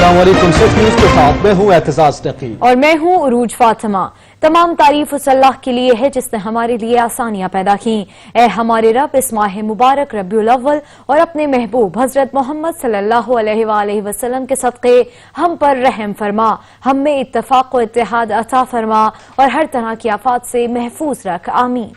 अस्सलाम वालेकुम। Six news के साथ मैं हूँ एतजाज नकी और मैं हूँ उरूज फातिमा। तमाम तारीफ उस अल्लाह के लिए है जिसने हमारे लिए आसानियां पैदा की। ए हमारे रब, इस माह मुबारक रबिउल अव्वल और अपने महबूब हजरत मोहम्मद सल्लल्लाहु अलैहि वसल्लम के सदक़े हम पर रहम फरमा, हम में इत्तफाक व इत्तेहाद अता फरमा और हर तरह की आफात से महफूज रख। आमीन।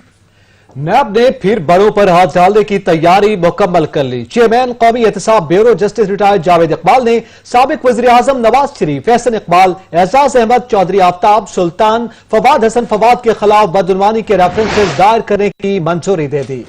नैब ने फिर बड़ों पर हाथ डालने की तैयारी मुकम्मल कर ली। चेयरमैन कौमी एहतसाब bureau justice retired Javed Iqbal ने साबिक वज़ीर आज़म नवाज शरीफ, एहसन इकबाल, एजाज अहमद, चौधरी आफ्ताब, सुल्तान, फवाद हसन फवाद के खिलाफ बदउनवानी के रेफरेंसेस दायर करने की मंजूरी दे दी।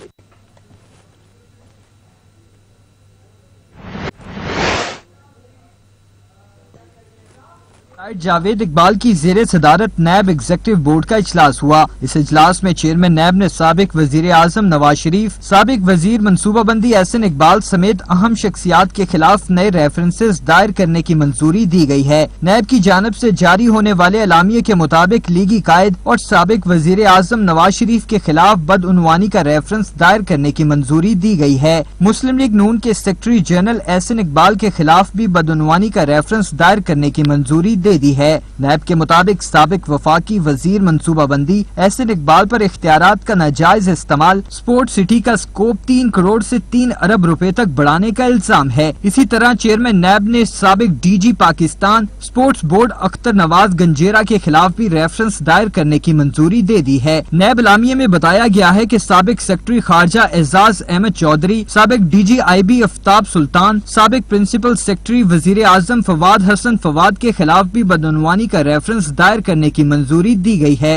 जावेद इकबाल की ज़ेरे सदारत नैब एग्जीक्यूटिव बोर्ड का इजलास हुआ। इस इजलास में चेयरमैन नैब ने साबिक वजीर आजम नवाज शरीफ, साबिक वजीर मनसूबाबंदी एहसन इकबाल समेत अहम शख्सियात के खिलाफ नए रेफरेंसेस दायर करने की मंजूरी दी गई है। नैब की जानब से जारी होने वाले एलामिये के मुताबिक लीगी कायद और साबिक वजीर आजम नवाज शरीफ के खिलाफ बदउनवानी का रेफरेंस दायर करने की मंजूरी दी गई है। मुस्लिम लीग नून के सेक्रेटरी जनरल एहसन इकबाल के खिलाफ भी बदउनवानी का रेफरेंस दायर करने की मंजूरी दे दी है। नैब के मुताबिक साबिक वफाकी वजीर मनसूबाबंदी एहसन इकबाल पर इख्तियारात का नाजायज इस्तेमाल, स्पोर्ट सिटी का स्कोप 3 करोड़ से 3 अरब रुपए तक बढ़ाने का इल्जाम है। इसी तरह चेयरमैन नैब ने साबिक DG Pakistan sports board Akhtar Nawaz Ganjera के खिलाफ भी रेफरेंस दायर करने की मंजूरी दे दी है। नैब एलामिये में बताया गया है कि साबिक सेक्रेटरी खारजा एजाज अहमद चौधरी, साबिक डीजी IB आफ्ताब सुल्तान, साबिक प्रिंसिपल सेक्रेटरी वजीर आजम फवाद हसन फवाद के खिलाफ भी बदउनवानी का रेफरेंस दायर करने की मंजूरी दी गई है।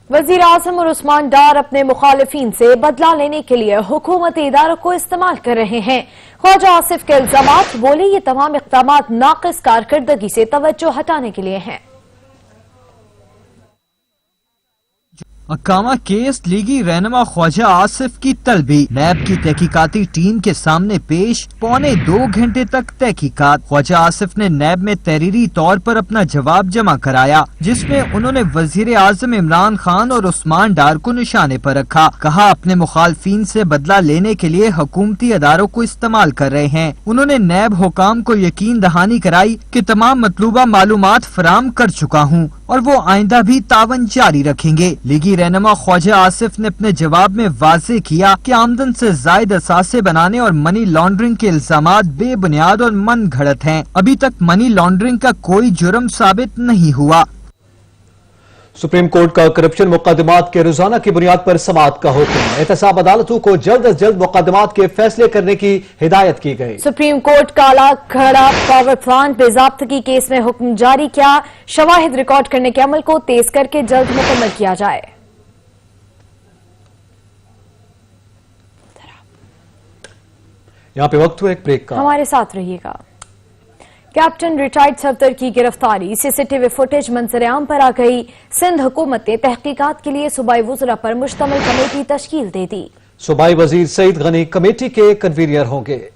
वजीर आजम और उस्मान डार अपने मुखालिफिन से बदला लेने के लिए हुकूमती इदारों को इस्तेमाल कर रहे हैं। ख्वाजा आसिफ के इल्जामात, बोले ये तमाम इक़दामात नाक़िस कारकर्दगी से तवज्जो हटाने के लिए हैं। अकामा केस लीगी रहनुमा ख्वाजा आसिफ की तलबी, नैब की तहकीकाती टीम के सामने पेश, 2.25 घंटे तक तहकीकात। ख्वाजा आसिफ ने नैब में तहरीरी तौर पर अपना जवाब जमा कराया, जिसमें उन्होंने वजीर आजम इमरान खान और उस्मान डार को निशाने पर रखा। कहा अपने मुखालफिन से बदला लेने के लिए हुकूमती अदारों को इस्तेमाल कर रहे हैं। उन्होंने नैब हुकाम को यकीन दहानी कराई कि तमाम मतलूबा मालूमात फराम कर चुका हूँ और वो आइंदा भी तावन जारी रखेंगे। लीगी रहनुमा ख्वाजा आसिफ ने अपने जवाब में वाज़ेह किया कि आमदन से जायद असासे बनाने और मनी लॉन्ड्रिंग के इल्जामात बेबुनियाद और मन घड़त हैं। अभी तक मनी लॉन्ड्रिंग का कोई जुर्म साबित नहीं हुआ। सुप्रीम कोर्ट का करप्शन मुकदमात के रोजाना की बुनियाद पर समाअत का हुक्म। एहतसाब अदालतों को जल्द अज जल्द मुकदमात के फैसले करने की हिदायत की गई। सुप्रीम कोर्ट काला खड़ा पावर प्लांट बेज़ाब्तगी केस में हुक्म जारी किया। शवाहिद रिकॉर्ड करने के अमल को तेज करके जल्द मुकम्मल किया जाए। यहाँ पे वक्त हुआ एक ब्रेक का, हमारे साथ रहिएगा। कैप्टन रिटायर्ड सफदर की गिरफ्तारी, सीसीटीवी फुटेज मंजर-ए-आम पर आ गई। सिंध हुकूमत ने तहकीकात के लिए सूबाई वज़रा पर मुश्तमिल कमेटी तश्कील दे दी। सूबाई वजीर सईद गनी कमेटी के कन्वीनर होंगे।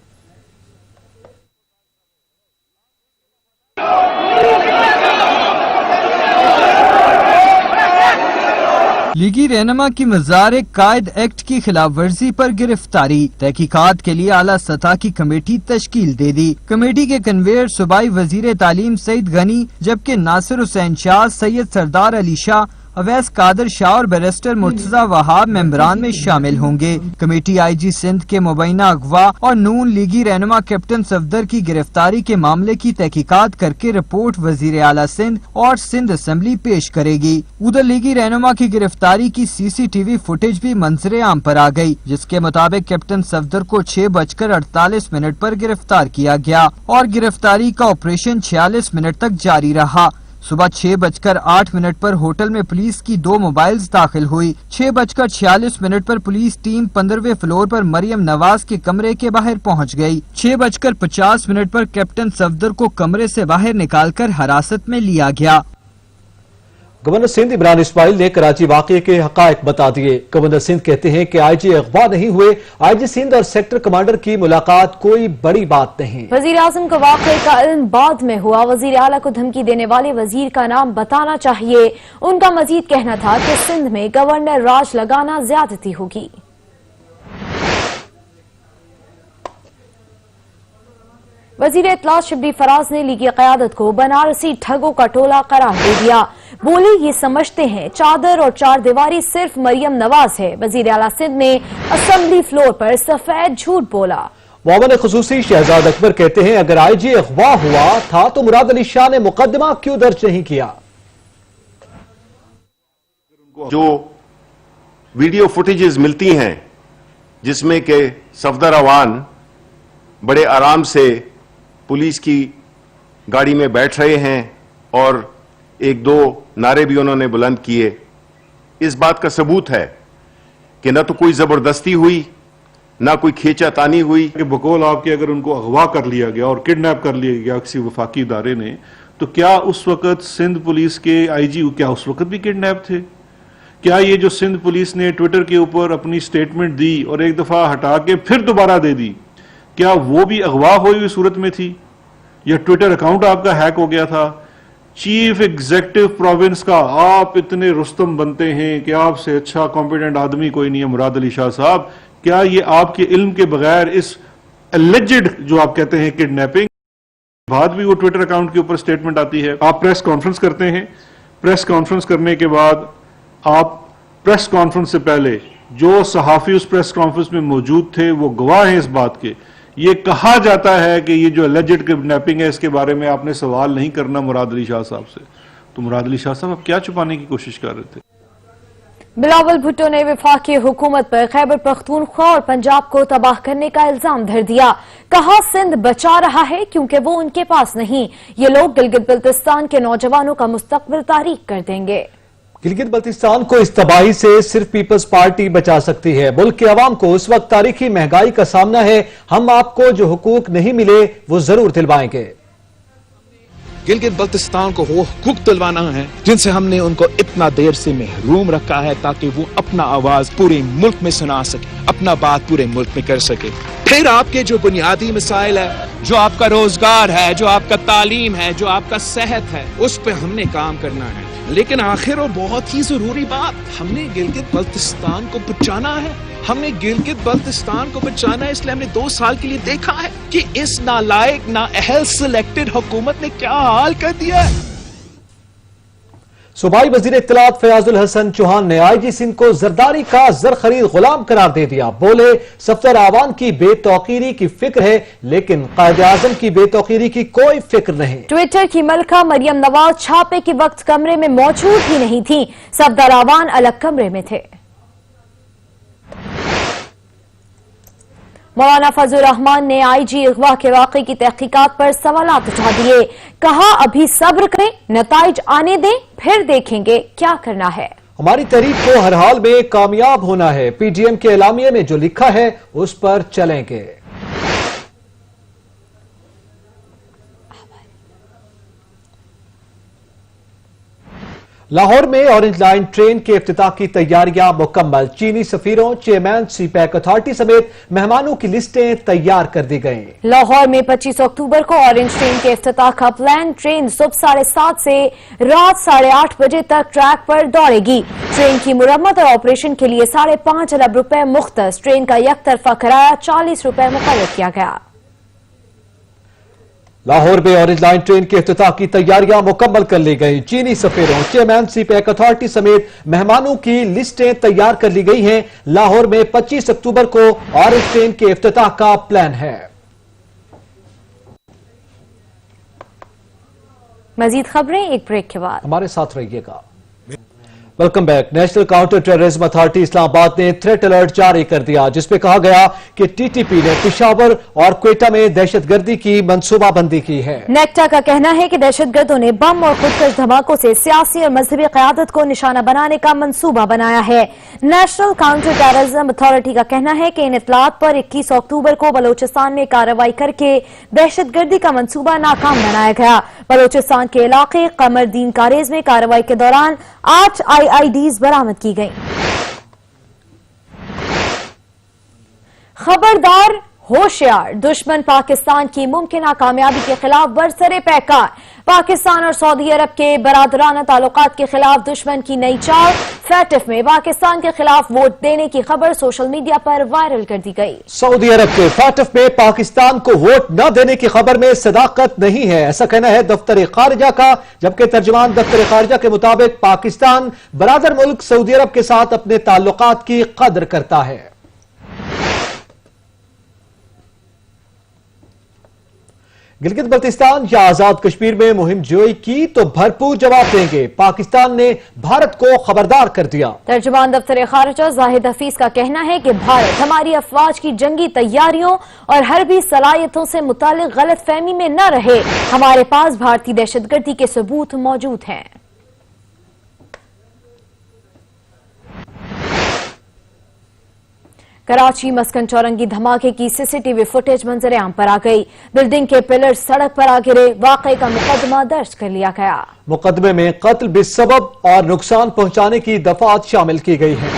लीगी रहनुमा की मज़ार कायद एक्ट की खिलाफ वर्जी पर गिरफ्तारी, तहकीकात के लिए आला सतह की कमेटी तश्कील दे दी। कमेटी के कन्वीनर सूबाई वजीर तालीम सईद गनी, जबकि नासिर हुसैन शाह, सैयद सरदार अली शाह, अवैस कादर शाह और बैरिस्टर मुर्तजा वहाब मेंबरान में शामिल होंगे। कमेटी IG सिंध के मुबैना अगवा और नून लीगी रहनुमा कैप्टन सफदर की गिरफ्तारी के मामले की तहकीकात करके रिपोर्ट वजीर आला सिंध और सिंध असेंबली पेश करेगी। उधर लीगी रहनुमा की गिरफ्तारी की CCTV फुटेज भी मंजर-ए-आम पर आ गई, जिसके मुताबिक कैप्टन सफदर को 6:48 पर गिरफ्तार किया गया और गिरफ्तारी का ऑपरेशन 46 मिनट तक जारी रहा। सुबह 6:08 पर होटल में पुलिस की 2 मोबाइल्स दाखिल हुई। 6:46 पर पुलिस टीम 15वें फ्लोर पर मरियम नवाज के कमरे के बाहर पहुंच गई। 6:50 पर कैप्टन सफदर को कमरे से बाहर निकालकर हिरासत में लिया गया। गवर्नर सिंध इमरान इस्माइल ने कराची वाक़े के हक़ाइक़ बता दिए। गवर्नर सिंध कहते हैं कि IG अगवा नहीं हुए। IG सिंध और सेक्टर कमांडर की मुलाकात कोई बड़ी बात नहीं। वज़ीर आज़म का वाक़े का इल्म बाद में हुआ। वज़ीर आला को धमकी देने वाले वजीर का नाम बताना चाहिए। उनका मजीद कहना था कि सिंध में गवर्नर राज लगाना ज्यादती होगी। वजीर इत्तलात शबली फराज ने लीगी क़यादत को बनारसी ठगों का टोला करार दे दिया। बोले ये समझते हैं चादर और चार दीवारी सिर्फ मरियम नवाज है। वजीर आला सिंध ने असेंबली फ्लोर पर सफेद झूठ बोला। मोमिन खुसूसी शहजाद अकबर कहते हैं अगर आईजी अगवा हुआ था तो मुराद अली शाह ने मुकदमा क्यों दर्ज नहीं किया। जो वीडियो फुटेजेस मिलती हैं जिसमें के सफदर अवान बड़े आराम से पुलिस की गाड़ी में बैठ रहे हैं और एक दो नारे भी उन्होंने बुलंद किए, इस बात का सबूत है कि न तो कोई जबरदस्ती हुई ना कोई खींचातानी हुई। कि बकौल आपके अगर उनको अगवा कर लिया गया और किडनैप कर लिया गया किसी वफाकी इदारे ने, तो क्या उस वक्त सिंध पुलिस के आईजी क्या उस वक्त भी किडनैप थे? क्या ये जो सिंध पुलिस ने ट्विटर के ऊपर अपनी स्टेटमेंट दी और एक दफा हटा के फिर दोबारा दे दी, क्या वो भी अगवा हुई हुई सूरत में थी या ट्विटर अकाउंट आपका हैक हो गया था? चीफ एग्जीक्यूटिव प्रोविंस का आप इतने रुस्तम बनते हैं कि आपसे अच्छा कॉम्पिटेंट आदमी कोई नहीं है मुराद अली शाह साहब। क्या ये आपके इल्म के बगैर इस एलिजेड जो आप कहते हैं किडनैपिंग बाद भी वो ट्विटर अकाउंट के ऊपर स्टेटमेंट आती है? आप प्रेस कॉन्फ्रेंस करते हैं, प्रेस कॉन्फ्रेंस करने के बाद आप प्रेस कॉन्फ्रेंस से पहले जो सहाफी उस प्रेस कॉन्फ्रेंस में मौजूद थे वो गवाह हैं इस बात के, ये कहा जाता है कि ये जो एलिजेड किडनैपिंग है इसके बारे में आपने सवाल नहीं करना मुराद अली शाह साहब से। तो मुराद अली शाह साहब आप क्या छुपाने की कोशिश कर रहे थे? बिलावल भुट्टो ने वफाकी हुकूमत पर खैबर पख्तूनख्वा और पंजाब को तबाह करने का इल्जाम धर दिया। कहा सिंध बचा रहा है क्योंकि वो उनके पास नहीं, ये लोग गिलगित बल्तिस्तान के नौजवानों का मुस्तकबिल तारीख कर देंगे। गिलगित बल्तिस्तान को इस तबाही से सिर्फ पीपल्स पार्टी बचा सकती है। मुल्क के अवाम को उस वक्त तारीखी महंगाई का सामना है। हम आपको जो हुकूक नहीं मिले वो जरूर दिलवाएंगे। गिलगित बल्तिस्तान को वो हुकूक दिलवाना है जिनसे हमने उनको इतना देर से महरूम रखा है ताकि वो अपना आवाज पूरे मुल्क में सुना सके, अपना बात पूरे मुल्क में कर सके। फिर आपके जो बुनियादी मसाइल है, जो आपका रोजगार है, जो आपका तालीम है, जो आपका सेहत है, उस पर हमने काम करना है। लेकिन आखिर और बहुत ही जरूरी बात, हमने गिलगित बल्तिस्तान को बचाना है। हमने गिलगित बल्तिस्तान को बचाना है, इसलिए हमने 2 साल के लिए देखा है कि इस नालायक नाअहल सिलेक्टेड हुकूमत ने क्या हाल कर दिया है। सूबाई वजीर इत्तलात फयाजुल हसन चौहान ने आईजी सिंध को जरदारी का जर खरीद गुलाम करार दे दिया। बोले सफदर आवान की बेतौकीरी की फिक्र है लेकिन कायदे आजम की बेतौकीरी की कोई फिक्र नहीं। ट्विटर की मलका मरियम नवाज छापे के वक्त कमरे में मौजूद ही नहीं थी, सफदर आवान अलग कमरे में थे। मौलाना फजल रहमान ने आईजी अगवा के वाक़े की तहकीकात पर सवालात उठा दिए। कहा अभी सब्र करें, नताइज आने दें, फिर देखेंगे क्या करना है। हमारी तहरीक को हर हाल में कामयाब होना है। पीडीएम के एलामिये में जो लिखा है उस पर चलेंगे। लाहौर में ऑरेंज लाइन ट्रेन के इफ्तिताह की तैयारियां मुकम्मल। चीनी सफीरों, चेयरमैन, सीपैक अथॉरिटी समेत मेहमानों की लिस्टें तैयार कर दी गईं। लाहौर में 25 अक्टूबर को ऑरेंज ट्रेन के इफ्तिताह का प्लान। ट्रेन सुबह 7:30 से रात 8:30 बजे तक ट्रैक पर दौड़ेगी। ट्रेन की मुरम्मत और ऑपरेशन के लिए 5.5 अरब रुपए मुख्तस। ट्रेन का एक तरफा किराया 40 रुपए मुकर्रर किया गया। लाहौर में ऑरेंज लाइन ट्रेन के इफ्तिताह की तैयारियां मुकम्मल कर ली गई। चीनी सफीरों, चेयरमैन, सीपैक अथॉरिटी समेत मेहमानों की लिस्टें तैयार कर ली गई हैं। लाहौर में 25 अक्टूबर को ऑरेंज ट्रेन के इफ्तिताह का प्लान है। मजीद खबरें एक ब्रेक के बाद। हमारे साथ रहिएगा। Welcome back. National counter terrorism authority Islamabad ने थ्रेट अलर्ट जारी कर दिया जिसमें कहा गया कि टीटीपी ने पेशावर और क्वेटा में दहशतगर्दी की मंसूबाबंदी की है। नेक्टा का कहना है कि दहशतगर्दों ने बम और खुदकश धमाकों से सियासी और मजहबी क़यादत को निशाना बनाने का मंसूबा बनाया है। नेशनल काउंटर टेररिज्म अथॉरिटी का कहना है कि इन इत्तलात पर 21 अक्टूबर को बलोचिस्तान में कार्रवाई करके दहशतगर्दी का मंसूबा नाकाम बनाया गया। बलोचिस्तान के इलाके कमरदीन कारेज में कार्रवाई के दौरान 8 IIDs बरामद की गई। खबरदार होशियार, दुश्मन पाकिस्तान की मुमकिन कामयाबी के खिलाफ बरसरे पैकार। पाकिस्तान और सऊदी अरब के बरादराना ताल्लुकात के खिलाफ दुश्मन की नई चाल। फैटिफ में पाकिस्तान के खिलाफ वोट देने की खबर सोशल मीडिया पर वायरल कर दी गई। सऊदी अरब के फैटिफ में पाकिस्तान को वोट न देने की खबर में सदाकत नहीं है, ऐसा कहना है दफ्तर खारिजा का, जबकि तर्जुमान दफ्तर खारिजा के मुताबिक पाकिस्तान बरादर मुल्क सऊदी अरब के साथ अपने ताल्लुकात की कदर करता है। गिलगित बल्तिस्तान या आजाद कश्मीर में मुहिम जोई की तो भरपूर जवाब देंगे, पाकिस्तान ने भारत को खबरदार कर दिया। तर्जुमान दफ्तर खारिजा जाहिद हफीज का कहना है कि भारत हमारी अफवाज की जंगी तैयारियों और हरबी सलाहियतों से मुतालिक गलत फहमी में न रहे। हमारे पास भारतीय दहशतगर्दी के सबूत मौजूद हैं। कराची मस्कन चौरंगी धमाके की सीसीटीवी फुटेज मंजर आम पर आ गई। बिल्डिंग के पिलर्स सड़क पर आ गिरे। वाकये का मुकदमा दर्ज कर लिया गया। मुकदमे में कत्ल बेसबब और नुकसान पहुंचाने की दफात शामिल की गई हैं।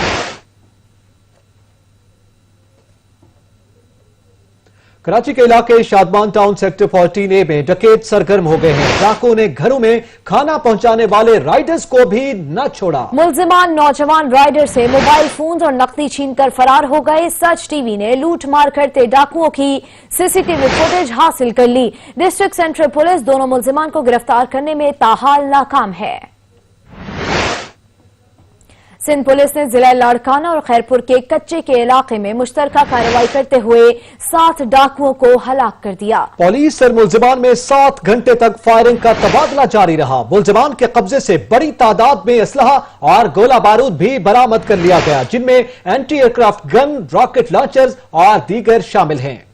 कराची के इलाके शादमान टाउन सेक्टर 14A में डकैत सरगर्म हो गए हैं। डाकुओं ने घरों में खाना पहुंचाने वाले राइडर्स को भी न छोड़ा। मुलजिमान नौजवान राइडर से मोबाइल फोन और नकदी छीनकर फरार हो गए। सच टीवी ने लूट मार करते डाकुओं की सीसीटीवी फुटेज हासिल कर ली। डिस्ट्रिक्ट सेंट्रल पुलिस दोनों मुलजिमान को गिरफ्तार करने में ताहाल नाकाम है। सिंध पुलिस ने जिला लाड़काना और खैरपुर के कच्चे के इलाके में मुश्तरका कार्रवाई करते हुए 7 डाकुओं को हलाक कर दिया। पुलिस और मुलजिमान में 7 घंटे तक फायरिंग का तबादला जारी रहा। मुलजिमान के कब्जे से बड़ी तादाद में असलहा और गोला बारूद भी बरामद कर लिया गया, जिनमें anti aircraft gun, rocket launchers और दीगर शामिल हैं।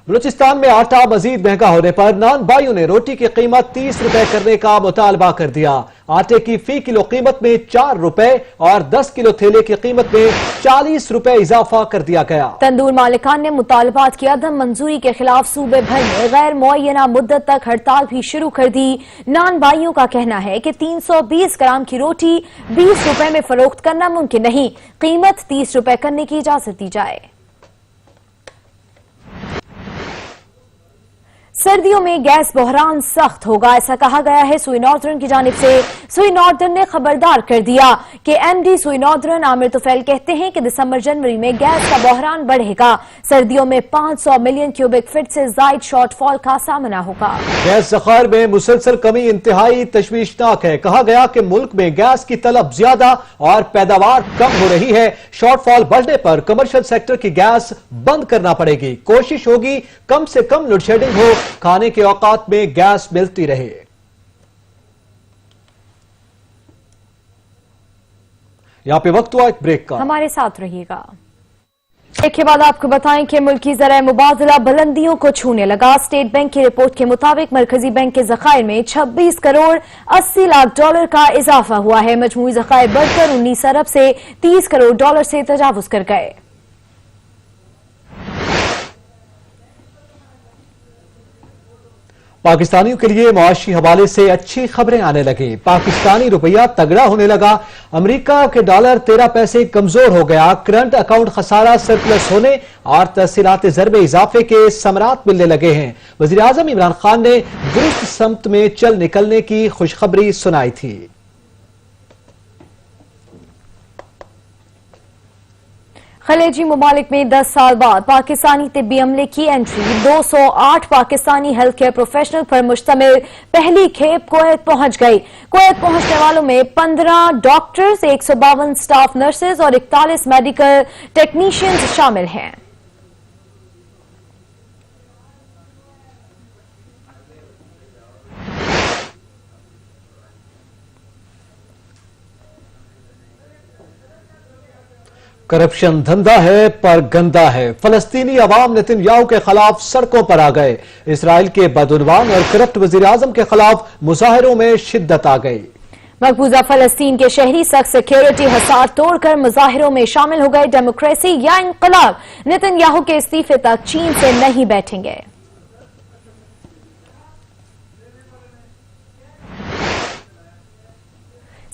बलूचिस्तान में आटा मजीद महंगा होने पर नान भाइयों ने रोटी की कीमत 30 रुपए करने का मुतालबा कर दिया। आटे की फी किलो कीमत में 4 रुपए और 10 किलो थैले की कीमत में 40 रुपए इजाफा कर दिया गया। तंदूर मालिकान ने मुतालबात की अदम मंजूरी के खिलाफ सूबे भर में गैर मुअय्यना मुद्दत तक हड़ताल भी शुरू कर दी। नान भाइयों का कहना है कि 320 ग्राम की रोटी 20 रुपए में फरोख्त करना मुमकिन नहीं, कीमत 30 रुपए करने की इजाजत दी जाए। सर्दियों में गैस बहरान सख्त होगा, ऐसा कहा गया है सुई नॉर्दर्न की जानिब से। सुई नॉर्दर्न ने खबरदार कर दिया कि एमडी सुई नॉर्दर्न आमिर तुफैल कहते हैं कि दिसंबर जनवरी में गैस का बहरान बढ़ेगा। सर्दियों में 500 मिलियन क्यूबिक फीट से जायद शॉर्टफॉल का सामना होगा। गैस ज़खायर में मुसलसल कमी इंतहाई तशवीशनाक है। कहा गया कि मुल्क में गैस की तलब ज्यादा और पैदावार कम हो रही है। शॉर्टफॉल बढ़ने पर कमर्शियल सेक्टर की गैस बंद करना पड़ेगी। कोशिश होगी कम से कम लोड शेडिंग हो, खाने के औकात में गैस मिलती रहे। यहां पे वक्त हुआ एक ब्रेक का, हमारे साथ रहिएगा। ब्रेक के बाद आपको बताएं कि मुल्की ज़राए मुबादला बुलंदियों को छूने लगा। स्टेट बैंक की रिपोर्ट के मुताबिक मरकजी बैंक के ज़खायर में 26 करोड़ 80 लाख डॉलर का इजाफा हुआ है। मजमूई ज़खायर बढ़कर 19 अरब से 30 करोड़ डॉलर से तजावुज कर गए। पाकिस्तानियों के लिए मुआशी हवाले से अच्छी खबरें आने लगी। पाकिस्तानी रुपया तगड़ा होने लगा। अमेरिका के डॉलर 13 पैसे कमजोर हो गया। करंट अकाउंट खसारा सरप्लस होने और तहसीलात ज़र में इजाफे के समरात मिलने लगे हैं। वज़ीर आज़म इमरान खान ने दुरुस्त समत में चल निकलने की खुशखबरी सुनाई थी। खलेजी ममालिक में 10 साल बाद पाकिस्तानी तिब्बी अमले की entry. 208 Pakistani health care professional पर मुश्तमिल पहली खेप कुवैत पहुंच गई। कुवैत पहुंचने वालों में 15 डॉक्टर्स, 152 स्टाफ नर्सेज और 41 मेडिकल टेक्नीशियंस शामिल हैं। करप्शन धंधा है पर गंदा है। फलस्तीनी अवाम नेतन्याहू के खिलाफ सड़कों पर आ गए। इसराइल के बदउनवान और करप्ट वजीर आजम के खिलाफ मुजाहिरों में शिद्दत आ गई। मकबूजा फलस्तीन के शहरी सख्त सिक्योरिटी हसार तोड़कर मुजाहिरों में शामिल हो गए। डेमोक्रेसी या इंकलाब, नेतन्याहू के इस्तीफे तक चीन से नहीं बैठेंगे।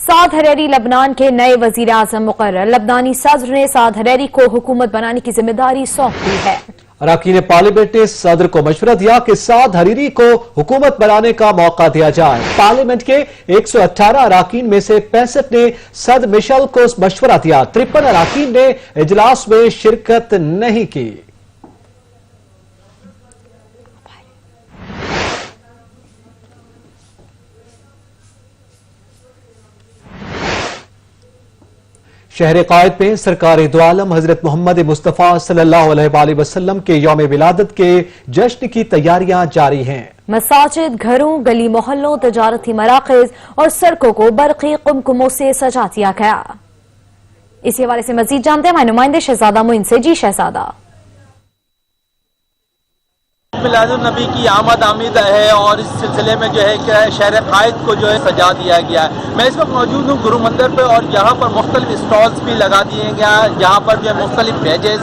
साद हरेरी लबनान के नए वजीर आजम मुकर्रर। लबनानी सदर ने साद हरेरी को हुकूमत बनाने की जिम्मेदारी सौंप दी है। अरकान पार्लियामेंट ने सदर को मशवरा दिया कि साद हरीरी को हुकूमत बनाने का मौका दिया जाए। पार्लियामेंट के 118 अरकान में से 65 ने सदर मिशेल को मशवरा दिया। 53 अरकान ने इजलास में शिरकत नहीं की। शहर कायद में सरकारी दो आलम हजरत मोहम्मद मुस्तफ़ा सल्लल्लाहु अलैहि वसल्लम के यौम विलादत के जश्न की तैयारियां जारी हैं। मसाजिद, घरों, गली मोहल्लों, तजारती मराकज और सड़कों को बरक़ी कुमकुमों से सजा दिया गया। इसी हवाले से मजीद जानते हैं हमारे नुमाइंदे शहजादा मोइन से। जी शहजादा। मिलादुन नबी की आमद आमिद है और इस सिलसिले में जो है कि शहर कायद को जो है सजा दिया गया है। मैं इस वक्त मौजूद हूँ गुरु मंदिर पे और यहाँ पर मुख्तलिफ स्टॉल्स भी लगा दिए गए हैं जहाँ पर जो है मुख्तलिफ बैजेस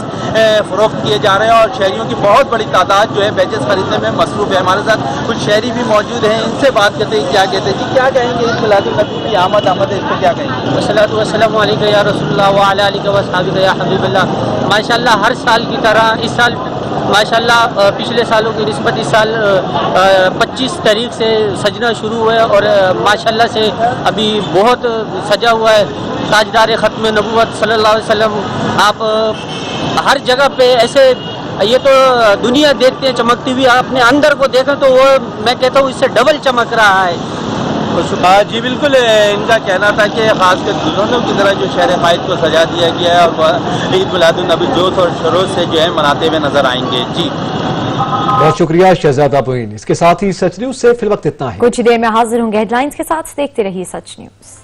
फरोख्त किए जा रहे हैं और शहरियों की बहुत बड़ी तादाद जो है बैजेस खरीदने में मसरूफ है। हमारे साथ कुछ शहरी भी मौजूद हैं, इनसे बात करते हैं क्या कहते हैं। जी क्या कहेंगे इस मिलादुन नबी की आमद है, इस पर क्या कहेंगे? वस्सलातु वस्सलामु अलैका या रसूलुल्लाह व अला आलिका व अस्हाबिका या हबीबल्लाह। माशाअल्लाह हर साल की तरह इस साल माशाअल्लाह पिछले सालों की निस्बत इस साल 25 तारीख से सजना शुरू हुआ है और माशाअल्लाह से अभी बहुत सजा हुआ है। ताजदार ख़त्म नबूवत सल्लल्लाहु अलैहि वसल्लम आप हर जगह पे ऐसे, ये तो दुनिया देखते हैं चमकती हुई, अपने अंदर को देखें तो वो मैं कहता हूँ इससे डबल चमक रहा है। जी बिल्कुल, इनका कहना था कि खासकर दुल्हनों की तरह जो शहर कायद को सजा दिया गया है और ईद मिलादुन नबी जोश और शरोश से जो है मनाते हुए नजर आएंगे। जी बहुत शुक्रिया शहजादा मोइन। इसके साथ ही सच न्यूज से फिल वक्त इतना है। कुछ देर में हाजिर होंगे हेडलाइंस के साथ। देखते रहिए सच न्यूज।